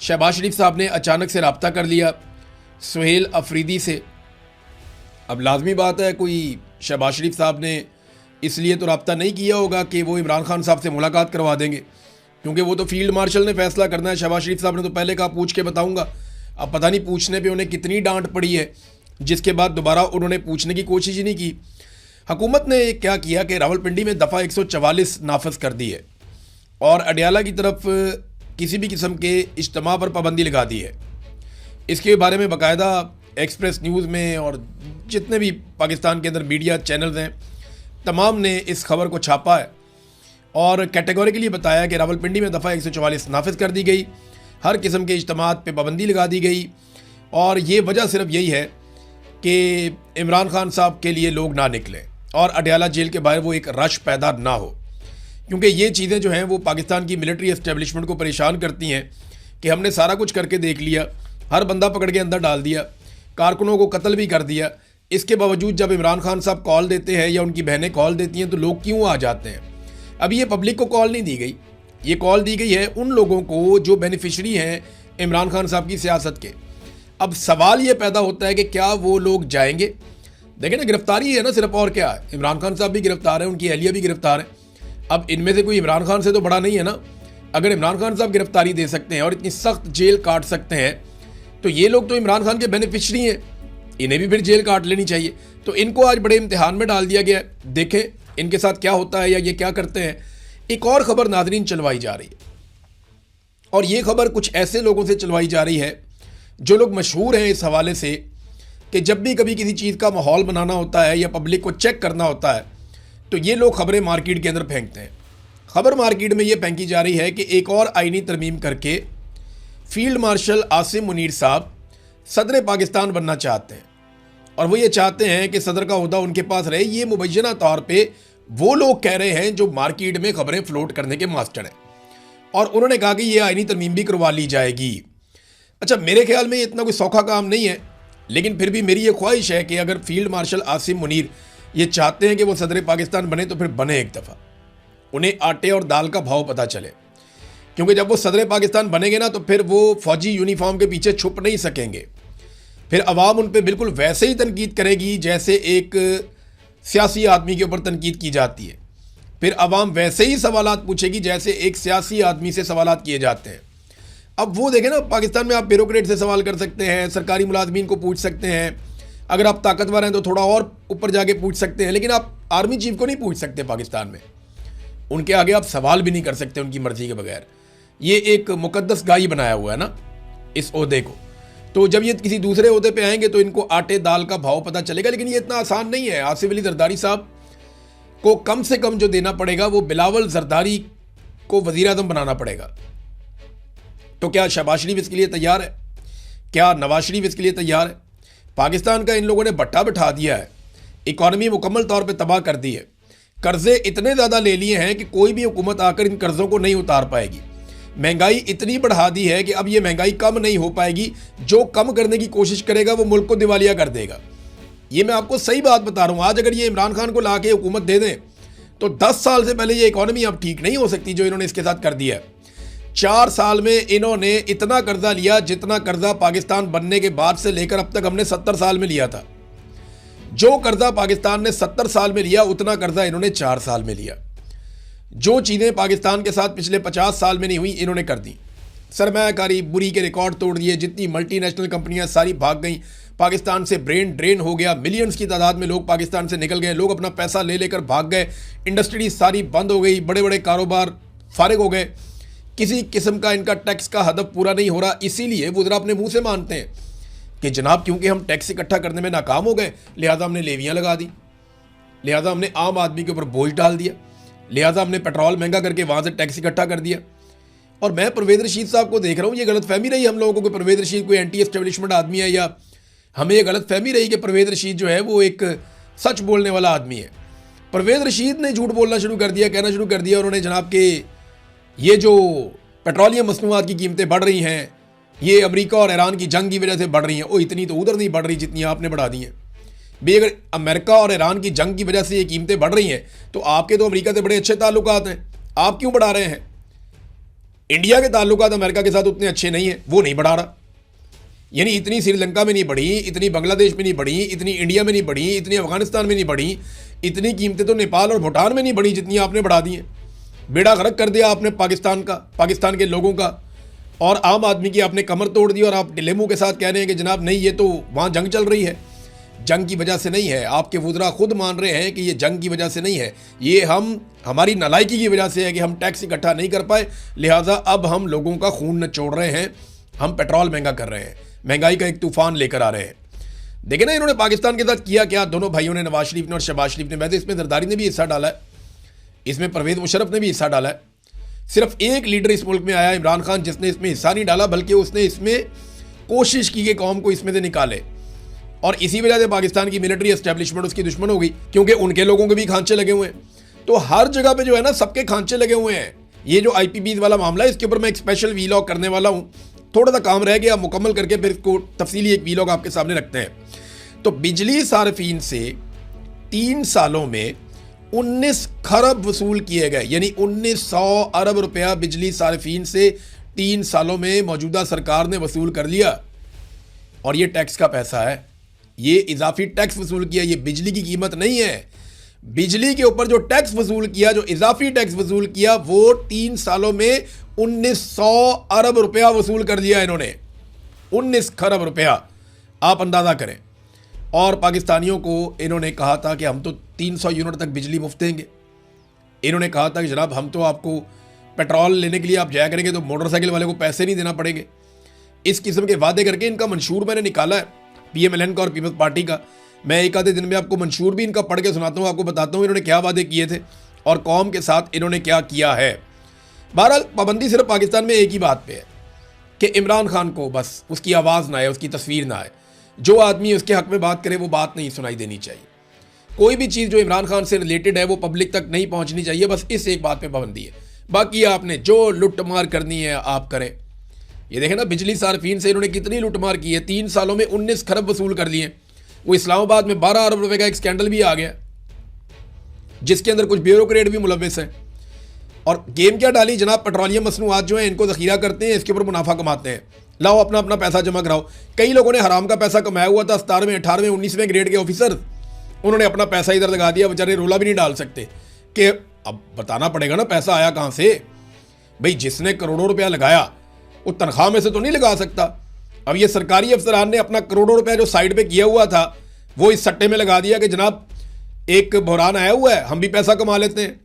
शहबाज शरीफ साहब ने अचानक से रब्ता कर लिया सुहेल अफरीदी से। अब लाजमी बात है, कोई शहबाज शरीफ साहब ने इसलिए तो रब्ता नहीं किया होगा कि वो इमरान खान साहब से मुलाकात करवा देंगे, क्योंकि वो तो फील्ड मार्शल ने फैसला करना है। शहबाज शरीफ साहब ने तो पहले कहा पूछ के बताऊंगा। अब पता नहीं पूछने पे उन्हें कितनी डांट पड़ी है, जिसके बाद दोबारा उन्होंने पूछने की कोशिश ही नहीं की। हुकूमत ने क्या किया कि रावलपिंडी में दफ़ा 144 नाफज कर दी है और अडयाला की तरफ किसी भी किस्म के इज्तिमा पर पाबंदी लगा दी है। इसके बारे में बाकायदा एक्सप्रेस न्यूज़ में और जितने भी पाकिस्तान के अंदर मीडिया चैनल्स हैं तमाम ने इस खबर को छापा है और कैटेगोरिकली बताया कि रावलपिंडी में दफ़ा 144 नाफिज कर दी गई, हर किस्म के इज्तिमात पे पाबंदी लगा दी गई और ये वजह सिर्फ यही है कि इमरान खान साहब के लिए लोग ना निकलें और अडयाला जेल के बाहर वो एक रश पैदा ना हो, क्योंकि ये चीज़ें जो हैं वो पाकिस्तान की मिलिट्री एस्टेब्लिशमेंट को परेशान करती हैं कि हमने सारा कुछ करके देख लिया, हर बंदा पकड़ के अंदर डाल दिया, कारकुनों को कत्ल भी कर दिया। इसके बावजूद जब इमरान खान साहब कॉल देते हैं या उनकी बहनें कॉल देती हैं तो लोग क्यों आ जाते हैं। अभी ये पब्लिक को कॉल नहीं दी गई, ये कॉल दी गई है उन लोगों को जो बेनिफिशरी हैं इमरान खान साहब की सियासत के। अब सवाल ये पैदा होता है कि क्या वो लोग जाएंगे। देखें ना, गिरफ्तारी है ना सिर्फ, और क्या है। इमरान खान साहब भी गिरफ्तार हैं, उनकी अहलिया भी गिरफ्तार है। अब इनमें से कोई इमरान खान से तो बड़ा नहीं है ना। अगर इमरान खान साहब गिरफ्तारी दे सकते हैं और इतनी सख्त जेल काट सकते हैं तो ये लोग तो इमरान खान के बेनिफिशरी हैं, इन्हें भी फिर जेल काट लेनी चाहिए। तो इनको आज बड़े इम्तिहान में डाल दिया गया है। देखें इनके साथ क्या होता है या ये क्या करते हैं। एक और ख़बर नाज़रीन चलवाई जा रही है और ये खबर कुछ ऐसे लोगों से चलवाई जा रही है जो लोग मशहूर हैं इस हवाले से कि जब भी कभी किसी चीज़ का माहौल बनाना होता है या पब्लिक को चेक करना होता है तो ये लोग खबरें मार्केट के अंदर फेंकते हैं। खबर मार्केट में ये फेंकी जा रही है कि एक और आईनी तरमीम करके फील्ड मार्शल आसिम मुनीर साहब सदर पाकिस्तान बनना चाहते हैं और वो ये चाहते हैं कि सदर का ओहदा उनके पास रहे। ये मुबैना तौर पे वो लोग कह रहे हैं जो मार्केट में खबरें फ्लोट करने के मास्टर हैं और उन्होंने कहा कि ये आईनी तरमीम भी करवा ली जाएगी। अच्छा, मेरे ख्याल में ये इतना कोई सौखा काम नहीं है, लेकिन फिर भी मेरी ये ख्वाहिश है कि अगर फील्ड मार्शल आसिम मुनीर ये चाहते हैं कि वो सदर पाकिस्तान बने तो फिर बने एक दफ़ा, उन्हें आटे और दाल का भाव पता चले, क्योंकि जब वो सदर पाकिस्तान बनेंगे ना तो फिर वो फौजी यूनिफॉर्म के पीछे छुप नहीं सकेंगे। फिर अवाम उन पर बिल्कुल वैसे ही तनकीद करेगी जैसे एक सियासी आदमी के ऊपर तनकीद की जाती है। फिर अवाम वैसे ही सवालात पूछेगी जैसे एक सियासी आदमी से सवालात किए जाते हैं। अब वो देखें ना, पाकिस्तान में आप ब्यूरोक्रेट से सवाल कर सकते हैं, सरकारी मुलाजमीन को पूछ सकते हैं, अगर आप ताकतवर हैं तो थोड़ा और ऊपर जाके पूछ सकते हैं, लेकिन आप आर्मी चीफ को नहीं पूछ सकते पाकिस्तान में। उनके आगे आप सवाल भी नहीं कर सकते उनकी मर्जी के बगैर। ये एक मुकद्दस गाय बनाया हुआ है ना इस ओहदे को। तो जब ये किसी दूसरे ओहदे पे आएंगे तो इनको आटे दाल का भाव पता चलेगा, लेकिन ये इतना आसान नहीं है। आसिफ अली जरदारी साहब को कम से कम जो देना पड़ेगा वो बिलावल जरदारी को वजीर आज़म बनाना पड़ेगा। तो क्या शहबाज शरीफ इसके लिए तैयार है? क्या नवाज शरीफ इसके लिए तैयार है? पाकिस्तान का इन लोगों ने भट्टा बिठा दिया है, इकॉनमी मुकम्मल तौर पे तबाह कर दी है, कर्जे इतने ज़्यादा ले लिए हैं कि कोई भी हुकूमत आकर इन कर्ज़ों को नहीं उतार पाएगी। महंगाई इतनी बढ़ा दी है कि अब ये महंगाई कम नहीं हो पाएगी। जो कम करने की कोशिश करेगा वो मुल्क को दिवालिया कर देगा। ये मैं आपको सही बात बता रहा हूँ। आज अगर ये इमरान खान को ला के हुकूमत दे दें तो 10 साल से पहले ये इकॉनमी अब ठीक नहीं हो सकती जो इन्होंने इसके साथ कर दिया है। 4 साल में इन्होंने इतना कर्जा लिया जितना कर्जा पाकिस्तान बनने के बाद से लेकर अब तक हमने 70 साल में लिया था। जो कर्जा पाकिस्तान ने 70 साल में लिया उतना कर्जा इन्होंने 4 साल में लिया। जो चीज़ें पाकिस्तान के साथ पिछले 50 साल में नहीं हुई इन्होंने कर दी। सरमायाकारी बुरी के रिकॉर्ड तोड़ दिए, जितनी मल्टीनेशनल कंपनियां सारी भाग गई, पाकिस्तान से ब्रेन ड्रेन हो गया, मिलियंस की तादाद में लोग पाकिस्तान से निकल गए, लोग अपना पैसा ले लेकर भाग गए, इंडस्ट्री सारी बंद हो गई, बड़े बड़े कारोबार फारिग हो गए, किसी किस्म का इनका टैक्स का हदफ पूरा नहीं हो रहा। इसीलिए वो ज़रा अपने मुँह से मानते हैं कि जनाब क्योंकि हम टैक्स इकट्ठा करने में नाकाम हो गए लिहाजा हमने लेवियाँ लगा दी, लिहाजा हमने आम आदमी के ऊपर बोझ डाल दिया, लिहाजा हमने पेट्रोल महंगा करके वहाँ से टैक्स इकट्ठा कर दिया। और मैं परवेज़ रशीद साहब को देख रहा हूँ, ये गलतफहमी रही हम लोगों को कि परवेज़ रशीद कोई एंटी एस्टेब्लिशमेंट आदमी है, या हमें ये गलतफहमी रही कि परवेज़ रशीद जो है वो एक सच बोलने वाला आदमी है। परवेज़ रशीद ने झूठ बोलना शुरू कर दिया, कहना शुरू कर दिया उन्होंने जनाब के ये जो पेट्रोलियम मसनूआत की कीमतें बढ़ रही हैं ये अमेरिका और ईरान की जंग की वजह से बढ़ रही हैं। ओ इतनी तो उधर नहीं बढ़ रही जितनी आपने बढ़ा दी हैं भाई। अगर अमेरिका और ईरान की जंग की वजह से ये कीमतें बढ़ रही हैं तो आपके तो अमेरिका से बड़े अच्छे ताल्लुकात हैं, आप क्यों बढ़ा रहे हैं? इंडिया के ताल्लुकात अमेरिका के साथ उतने अच्छे नहीं हैं, वो नहीं बढ़ा रहा। यानी इतनी श्रीलंका में नहीं बढ़ी, इतनी बांग्लादेश में नहीं बढ़ी, इतनी इंडिया में नहीं बढ़ी, इतनी अफगानिस्तान में नहीं बढ़ी, इतनी कीमतें तो नेपाल और भूटान में नहीं बढ़ी जितनी आपने बढ़ा दी हैं। बेड़ा गर्क कर दिया आपने पाकिस्तान का, पाकिस्तान के लोगों का, और आम आदमी की आपने कमर तोड़ दी। और आप डिलेमू के साथ कह रहे हैं कि जनाब नहीं, ये तो वहाँ जंग चल रही है, जंग की वजह से नहीं है। आपके वुज़रा खुद मान रहे हैं कि ये जंग की वजह से नहीं है, ये हमारी नालायकी की वजह से है कि हम टैक्स इकट्ठा नहीं कर पाए, लिहाजा अब हम लोगों का खून नचोड़ रहे हैं, हम पेट्रोल महंगा कर रहे हैं, महंगाई का एक तूफान लेकर आ रहे हैं। देखे ना इन्होंने पाकिस्तान के साथ किया क्या, दोनों भाइयों ने, नवाज शरीफ ने और शहबाज शरीफ ने। वैसे इसमें जरदारी ने भी हिस्सा डाला है, इसमें परवेज़ मुशर्रफ ने भी हिस्सा डाला है। सिर्फ एक लीडर इस मुल्क में आया, इमरान खान, जिसने इसमें हिस्सा नहीं डाला, बल्कि उसने इसमें कोशिश की कि कौम को इसमें से निकाले। और इसी वजह से पाकिस्तान की मिलिट्री एस्टेब्लिशमेंट उसकी दुश्मन हो गई, क्योंकि उनके लोगों के भी खांचे लगे हुए हैं। तो हर जगह पे जो है ना, सबके खांचे लगे हुए हैं। ये जो IPPs वाला मामला है, इसके ऊपर मैं एक स्पेशल वीलॉग करने वाला हूँ, थोड़ा सा काम रह गया, मुकम्मल करके फिर इसको तफसीली एक वीलॉग आपके सामने रखते हैं। तो बिजली सार्फिन से 3 सालों में 19 खरब वसूल किए गए, यानी 1900 अरब रुपया बिजली सार्फिन से 3 सालों में मौजूदा सरकार ने वसूल कर लिया। और ये टैक्स का पैसा है, ये इजाफी टैक्स वसूल किया, ये बिजली की कीमत नहीं है। बिजली के ऊपर जो टैक्स वसूल किया, जो इजाफी टैक्स वसूल किया, वो 3 सालों में 1900 अरब रुपया वसूल कर लिया इन्होंने, 19 खरब रुपया, आप अंदाज़ा करें। और पाकिस्तानियों को इन्होंने कहा था कि हम तो 300 यूनिट तक बिजली मुफ्त देंगे। इन्होंने कहा था कि जनाब हम तो आपको पेट्रोल लेने के लिए आप जाया करेंगे तो मोटरसाइकिल वाले को पैसे नहीं देना पड़ेंगे। इस किस्म के वादे करके इनका मंशूर मैंने निकाला है, PMLN का और पीपल्स पार्टी का। मैं एक आधे दिन में आपको मंशूर भी इनका पढ़ के सुनाता हूँ, आपको बताता हूँ इन्होंने क्या वादे किए थे और कौम के साथ इन्होंने क्या किया है। बहरहाल पाबंदी सिर्फ पाकिस्तान में एक ही बात पे है कि इमरान खान को बस उसकी आवाज़ ना आए, उसकी तस्वीर ना आए, जो आदमी उसके हक़ में बात करे वो बात नहीं सुनाई देनी चाहिए। कोई भी चीज़ जो इमरान खान से रिलेटेड है वो पब्लिक तक नहीं पहुँचनी चाहिए, बस इस एक बात पर पाबंदी है। बाकी आपने जो लुटमार करनी है आप करें। ये देखें ना, बिजली सार्फिन से इन्होंने कितनी लुटमार की है, 3 सालों में 19 खरब वसूल कर लिए। वो इस्लामाबाद में 12 अरब रुपए का एक स्कैंडल भी आ गया, जिसके अंदर कुछ ब्यूरोक्रेट भी मुलव्वस हैं। और गेम क्या डाली जनाब, पेट्रोलियम मसनूआत जो है इनको ज़ख़ीरा करते हैं, इसके ऊपर मुनाफा कमाते हैं, लाओ अपना अपना पैसा जमा कराओ। कई लोगों ने हराम का पैसा कमाया हुआ था, 17वें 18वें 19वें ग्रेड के ऑफिसर, उन्होंने अपना पैसा इधर लगा दिया, बेचारे रोला भी नहीं डाल सकते कि अब बताना पड़ेगा ना पैसा आया कहाँ से। भाई जिसने करोड़ों रुपया लगाया वो तनख्वाह में से तो नहीं लगा सकता। अब ये सरकारी अफसरान ने अपना करोड़ों रुपया जो साइड पे किया हुआ था वो इस सट्टे में लगा दिया कि जनाब एक बहरान आया हुआ है, हम भी पैसा कमा लेते हैं।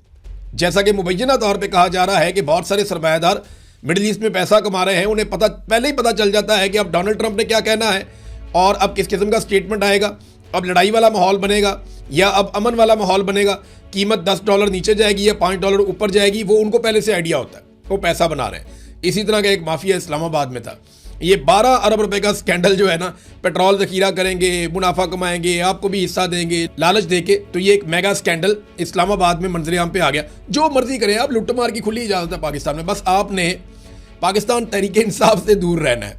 जैसा कि मुबैना तौर पे कहा जा रहा है कि बहुत सारे सरमायादार मिडिल ईस्ट में पैसा कमा रहे हैं, उन्हें पहले ही पता चल जाता है कि अब डोनाल्ड ट्रंप ने क्या कहना है और अब किस किस्म का स्टेटमेंट आएगा, अब लड़ाई वाला माहौल बनेगा या अब अमन वाला माहौल बनेगा, कीमत $10 नीचे जाएगी या $5 ऊपर जाएगी, वो उनको पहले से आइडिया होता है, वो पैसा बना रहे हैं। इसी तरह का एक माफिया इस्लामाबाद में था। ये 12 अरब रुपए का स्कैंडल जो है ना, पेट्रोल ज़ख़ीरा करेंगे, मुनाफा कमाएंगे, आपको भी हिस्सा देंगे लालच देके, तो ये एक मेगा स्कैंडल इस्लामाबाद में मंजरेआम पे आ गया। जो मर्जी करें आप, लुट्टमार की खुली इजाज़त है पाकिस्तान में, बस आपने पाकिस्तान तहरीक इंसाफ से दूर रहना है।